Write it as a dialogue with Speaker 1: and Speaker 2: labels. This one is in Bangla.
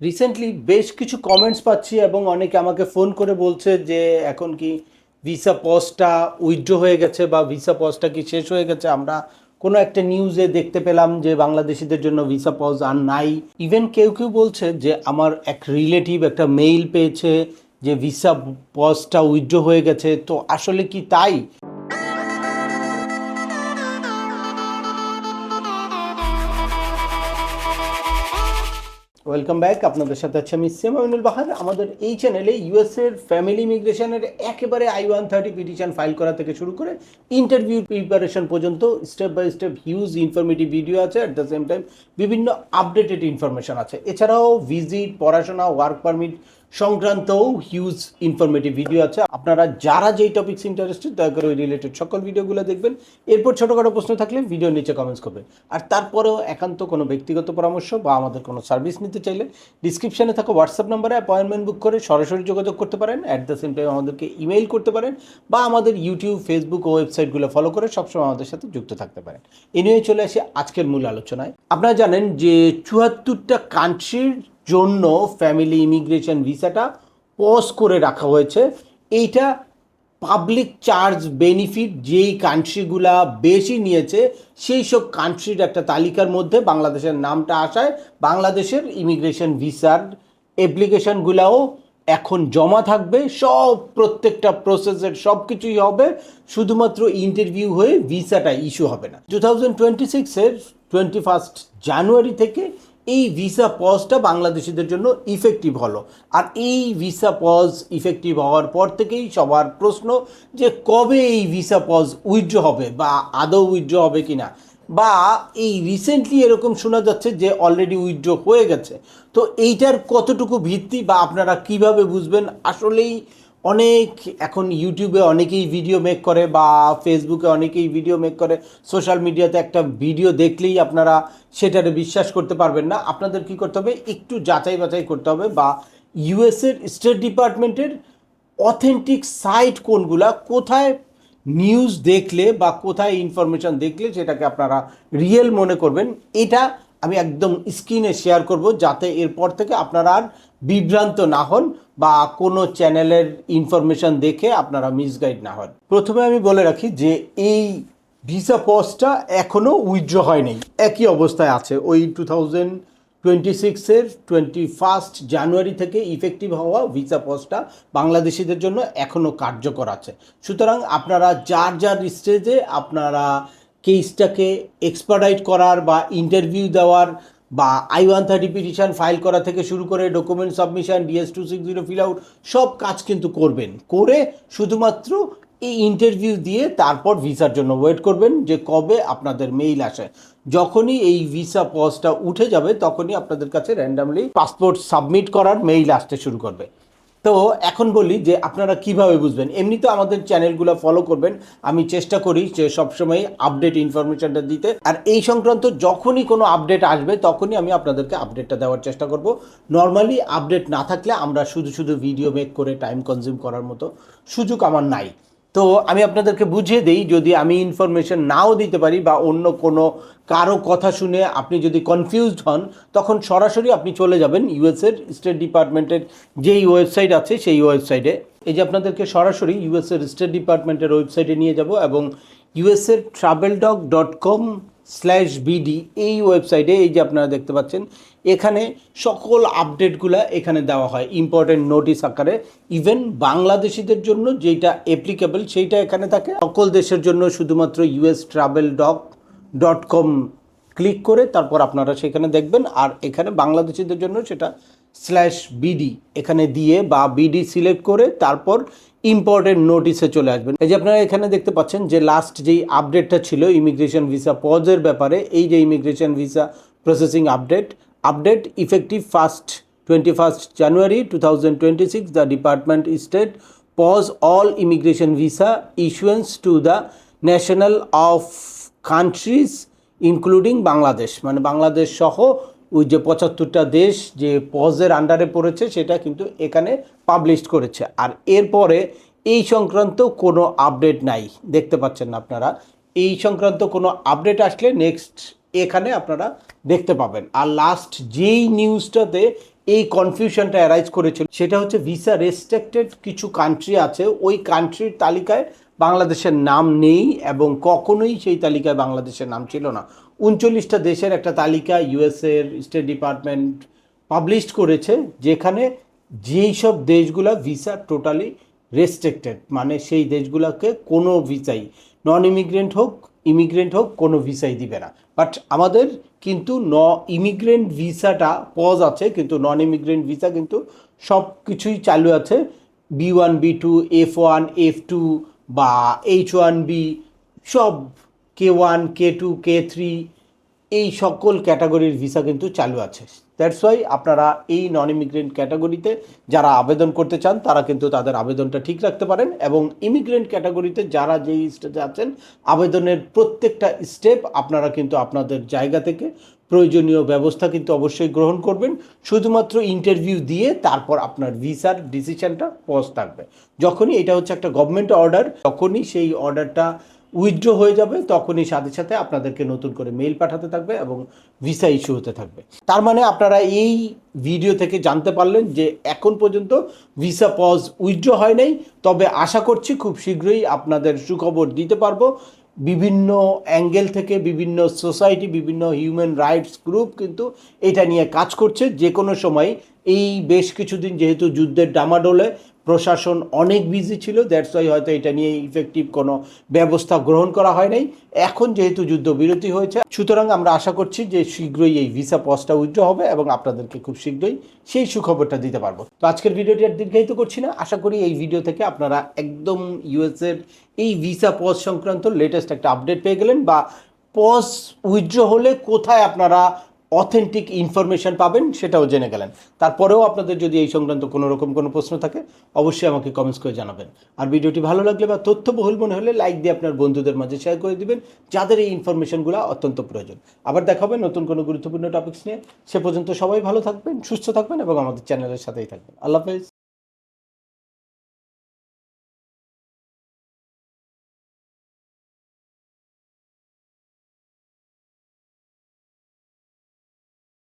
Speaker 1: রিসেন্টলি বেশ কিছু কমেন্টস পাচ্ছি এবং অনেকে আমাকে ফোন করে বলছে যে এখন কি ভিসা পজটা উইথড্র হয়ে গেছে বা ভিসা পজটা কি শেষ হয়ে গেছে। আমরা কোনো একটা নিউজে দেখতে পেলাম যে বাংলাদেশিদের জন্য ভিসা পজ আর নাই। ইভেন কেউ কেউ বলছে যে আমার এক রিলেটিভ একটা মেইল পেয়েছে যে ভিসা পজটা উইথড্র হয়ে গেছে। তো আসলে কি তাই? Welcome back. আপনাদের সাথে আছে আমি সিএম আমিনুল বাহার। আমাদের এই চ্যানেলে ইউএসের ফ্যামিলি ইমিগ্রেশনের একেবারে I-130 পিটিশন ফাইল করা থেকে শুরু করে ইন্টারভিউ প্রিপারেশন পর্যন্ত step by step huge informative video আছে। অ্যাট দ্য সেম টাইম বিভিন্ন আপডেটেড ইনফরমেশন আছে। এছাড়াও ভিজিট, পড়াশোনা, ওয়ার্ক পারমিট সংক্রান্তও হিউজ ইনফরমেটিভ ভিডিও আছে। আপনারা যারা যেই টপিকস ইন্টারেস্টেড দয়া করে ওই রিলেটেড সকল ভিডিওগুলো দেখবেন। এরপর ছোটোখাটো প্রশ্ন থাকলে ভিডিও নিচে কমেন্টস করবেন। আর তারপরেও একান্ত কোনো ব্যক্তিগত পরামর্শ বা আমাদের কোনো সার্ভিস নিতে চাইলে ডিসক্রিপশানে থাকা হোয়াটসঅ্যাপ নাম্বারে অ্যাপয়েন্টমেন্ট বুক করে সরাসরি যোগাযোগ করতে পারেন। অ্যাট দ্য সেম টাইম আমাদেরকে ইমেইল করতে পারেন বা আমাদের ইউটিউব, ফেসবুক ও ওয়েবসাইটগুলো ফলো করে সবসময় আমাদের সাথে যুক্ত থাকতে পারেন। এ নিয়ে চলে আসি আজকের মূল আলোচনায়। আপনারা জানেন যে ৭৪টা কান্ট্রির জন্য ফ্যামিলি ইমিগ্রেশন ভিসাটা পজ করে রাখা হয়েছে। এইটা পাবলিক চার্জ বেনিফিট যেই কান্ট্রিগুলা বেশি নিয়েছে সেই সব কান্ট্রির একটা তালিকার মধ্যে বাংলাদেশের নামটা আসায় বাংলাদেশের ইমিগ্রেশন ভিসার অ্যাপ্লিকেশনগুলাও এখন জমা থাকবে। প্রত্যেকটা প্রসেসের সব কিছুই হবে, শুধুমাত্র ইন্টারভিউ হয়ে ভিসাটা ইস্যু হবে না। 2026-এর 21 জানুয়ারি থেকে এই ভিসা পজটা বাংলাদেশিদের জন্য ইফেক্টিভ হলো। আর এই ভিসা পজ ইফেক্টিভ হওয়ার পর থেকেই সবার প্রশ্ন যে কবে এই ভিসা পজ উইথড্র হবে বা আদৌ উইথড্র হবে কি না, বা এই রিসেন্টলি এরকম শোনা যাচ্ছে যে অলরেডি উইথড্র হয়ে গেছে। তো এইটার কতটুকু ভিত্তি বা আপনারা কিভাবে বুঝবেন? আসলেই অনেক এখন ইউটিউবে অনেকেই ভিডিও মেক করে বা ফেসবুকে অনেকেই ভিডিও মেক করে। সোশ্যাল মিডিয়াতে একটা ভিডিও দেখলেই আপনারা সেটারে বিশ্বাস করতে পারবেন না। আপনাদের কি করতে হবে? একটু যাচাই বাছাই করতে হবে বা ইউএসের স্টেট ডিপার্টমেন্টের অথেন্টিক সাইট কোনগুলা, কোথায় নিউজ দেখলে বা কোথায় ইনফরমেশন দেখলে সেটাকে আপনারা রিয়েল মনে করবেন, এটা আমি একদম স্ক্রিনে শেয়ার করব যাতে এরপর থেকে আপনারা আর বিভ্রান্ত না হন বা কোনো চ্যানেলের ইনফরমেশন দেখে আপনারা মিসগাইড না হন। প্রথমে আমি বলে রাখি যে এই ভিসা পজটা এখনও উইথড্র হয়নি, একই অবস্থায় আছে। ওই 2026-এর 21 জানুয়ারি থেকে ইফেক্টিভ হওয়া ভিসা পজটা বাংলাদেশিদের জন্য এখনও কার্যকর আছে। সুতরাং আপনারা যার যার স্টেজে আপনারা কেসটাকে এক্সপার্টাইট করার বা ইন্টারভিউ দেওয়ার বা I-130 পিটিশন ফাইল করা থেকে শুরু করে document submission, DS-260 fill out সব কাজ কিন্তু করবেন। করে শুধুমাত্র এই ইন্টারভিউ দিয়ে তারপর ভিসার জন্য ওয়েট করবেন যে কবে আপনাদের মেইল আসে। যখনই এই ভিসা পজটা উঠে যাবে তখনই আপনাদের কাছে র্যান্ডামলি পাসপোর্ট সাবমিট করার মেইল আসতে শুরু করবে। তো এখন বলি যে আপনারা কিভাবে বুঝবেন। এমনি তো আমাদের চ্যানেলগুলো ফলো করবেন, আমি চেষ্টা করি যে সবসময় আপডেট ইনফরমেশনটা দিতে। আর এই সংক্রান্ত যখনই কোনো আপডেট আসবে তখনই আমি আপনাদেরকে আপডেটটা দেওয়ার চেষ্টা করব। নর্মালি আপডেট না থাকলে আমরা শুধু শুধু ভিডিও মেক করে টাইম কনজিউম করার মতো সুযোগ আমার নাই। তো আমি আপনাদেরকে বুঝিয়ে দিই, যদি আমি ইনফরমেশন নাও দিতে পারি বা অন্য কোনো কারো কথা শুনে আপনি যদি কনফিউজড হন, তখন সরাসরি আপনি চলে যাবেন ইউএসের স্টেট ডিপার্টমেন্টের যেই ওয়েবসাইট আছে সেই ওয়েবসাইটে। এই যে আপনাদেরকে সরাসরি ইউএসের স্টেট ডিপার্টমেন্টের ওয়েবসাইটে নিয়ে যাব এবং ইউএসের traveldoc.com/bd এই ওয়েবসাইটে এই যে আপনারা দেখতে পাচ্ছেন এখানে সকল আপডেটগুলো এখানে দেওয়া হয় ইম্পর্টেন্ট নোটিশ আকারে। ইভেন বাংলাদেশিদের জন্য যেটা অ্যাপ্লিকেবল সেইটা এখানে থাকে। সকল দেশের জন্য শুধুমাত্র US traveldoc.com ক্লিক করে তারপর আপনারা সেখানে দেখবেন। আর এখানে বাংলাদেশিদের জন্য সেটা /BD এখানে দিয়ে বা বিডি সিলেক্ট করে তারপর ইম্পর্টেন্ট নোটিসে চলে আসবেন। এই যে আপনারা এখানে দেখতে পাচ্ছেন যে লাস্ট যেই আপডেটটা ছিল ইমিগ্রেশন ভিসা পজের ব্যাপারে, এই যে immigration visa processing update effective 21 January 2026 the department state pause all immigration visa issuance to the national of countries including Bangladesh, মানে বাংলাদেশ সহ ওই যে 75টা দেশ যে পজের আন্ডারে পড়েছে সেটা কিন্তু এখানে পাবলিশ করেছে। আর এরপরে এই সংক্রান্ত কোনো আপডেট নাই, দেখতে পাচ্ছেন না আপনারা। এই সংক্রান্ত কোনো আপডেট আসলে নেক্সট এখানে আপনারা দেখতে পাবেন। আর লাস্ট যেই নিউজটাতে এই কনফিউশনটা অ্যারাইজ করেছিল, সেটা হচ্ছে ভিসা রেস্ট্রিক্টেড কিছু কান্ট্রি আছে, ওই কান্ট্রির তালিকায় বাংলাদেশের নাম নেই এবং কখনোই সেই তালিকায় বাংলাদেশের নাম ছিল না। 39টা দেশের একটা তালিকা ইউএসএর স্টেট ডিপার্টমেন্ট পাবলিশড করেছে, যেখানে যেই সব দেশগুলো ভিসা টোটালি রেস্ট্রিক্টেড, মানে সেই দেশগুলোকে কোনো ভিসাই, নন ইমিগ্রেন্ট হোক ইমিগ্রেন্ট হোক, কোনো ভিসাই দিবে না। বাট আমাদের কিন্তু ইমিগ্রেন্ট ভিসাটা পজ আছে, কিন্তু নন ইমিগ্রেন্ট ভিসা কিন্তু সব কিছুই চালু আছে। B1 B2 F1 F2 বা H1B সব K1 K2 K3 এই সকল ক্যাটাগরির ভিসা কিন্তু চালু আছে। দ্যাটস ওয়াই আপনারা এই নন ইমিগ্রেন্ট ক্যাটাগরিতে যারা আবেদন করতে চান তারা কিন্তু তাদের আবেদনটা ঠিক রাখতে পারেন, এবং ইমিগ্রেন্ট ক্যাটাগরিতে যারা যেই স্টেজে আছেন আবেদনের প্রত্যেকটা স্টেপ আপনারা কিন্তু আপনাদের জায়গা থেকে প্রয়োজনীয় ব্যবস্থা কিন্তু অবশ্যই গ্রহণ করবেন। শুধুমাত্র ইন্টারভিউ দিয়ে তারপর আপনার ভিসার ডিসিশনটা পজ থাকবে। যখনই এটা হচ্ছে একটা গভর্নমেন্ট অর্ডার, তখনই সেই অর্ডারটা উইথড্র হয়ে যাবে, তখনই সাথে সাথে আপনাদেরকে নতুন করে মেইল পাঠাতে থাকবে এবং ভিসা ইস্যু হতে থাকবে। তার মানে আপনারা এই ভিডিও থেকে জানতে পারলেন যে এখন পর্যন্ত ভিসা পজ উইথড্র হয় নাই, তবে আশা করছি খুব শীঘ্রই আপনাদের সুখবর দিতে পারবো। বিভিন্ন অ্যাঙ্গেল থেকে বিভিন্ন সোসাইটি, বিভিন্ন হিউম্যান রাইটস গ্রুপ কিন্তু এটা নিয়ে কাজ করছে। যে কোনো সময়, এই বেশ কিছুদিন যেহেতু যুদ্ধের ডামাডোলে প্রশাসন অনেক বিজি ছিল, দ্যাটস ওয়াই হয়তো এটা নিয়ে ইফেক্টিভ কোনো ব্যবস্থা গ্রহণ করা হয় নাই। এখন যেহেতু যুদ্ধবিরতি হয়েছে, সুতরাং আমরা আশা করছি যে শীঘ্রই এই ভিসা পজটা উইথড্র হবে এবং আপনাদেরকে খুব শীঘ্রই সেই সুখবরটা দিতে পারবো। তো আজকের ভিডিওটি আর দীর্ঘায়িত করছি না, আশা করি এই ভিডিও থেকে আপনারা একদম ইউএসএর এই ভিসা পজ সংক্রান্ত লেটেস্ট একটা আপডেট পেয়ে গেলেন, বা পজ উইথড্র হলে কোথায় আপনারা অথেন্টিক ইনফরমেশন পাবেন সেটাও জেনে গেলেন। তারপরেও আপনাদের যদি এই সংক্রান্ত কোনো রকম কোনো প্রশ্ন থাকে অবশ্যই আমাকে কমেন্টস করে জানাবেন। আর ভিডিওটি ভালো লাগলে বা তথ্যবহুল মনে হলে লাইক দিয়ে আপনার বন্ধুদের মাঝে শেয়ার করে দিবেন, যাদের এই ইনফরমেশনগুলো অত্যন্ত প্রয়োজন। আবার দেখা হবে নতুন কোনো গুরুত্বপূর্ণ টপিকস নিয়ে। সে পর্যন্ত সবাই ভালো থাকবেন, সুস্থ থাকবেন এবং আমাদের চ্যানেলের সাথেই থাকবেন। আল্লাহ হাফেজ।